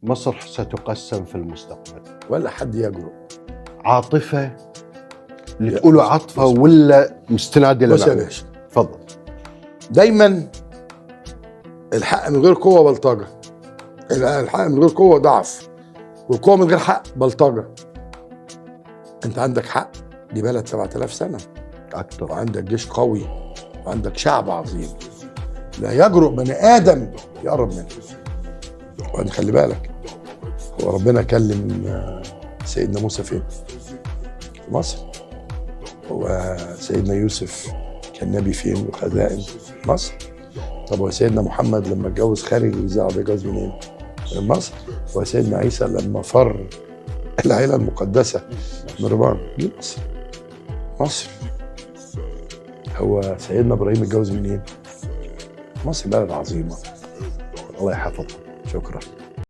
مصر ستقسم في المستقبل. ولا حد يجرؤ. عاطفة اللي تقولوا عاطفة ولا مستنادة بص يا للعلم؟ باشا، تفضل. دايما الحق من غير قوة بلطجة، الحق من غير قوة ضعف، والقوة من غير حق بلطجة. انت عندك حق، دي بلد 7000 سنة أكثر، وعندك جيش قوي وعندك شعب عظيم لا يجرؤ بني آدم يقرب منه. وبعدين خلي بالك، هو ربنا كلم سيدنا موسى فين؟ في مصر. هو سيدنا يوسف كان نبي فين وخزائن مصر؟ طب هو سيدنا محمد لما اتجوز خارج الإذاعة ده جوز منين؟ من مصر. هو سيدنا عيسى لما فر العيلة المقدسة من ربان من مصر. مصر. هو سيدنا إبراهيم اتجوز منين؟ مصر بلد عظيمة. الله يحفظك. شكرا.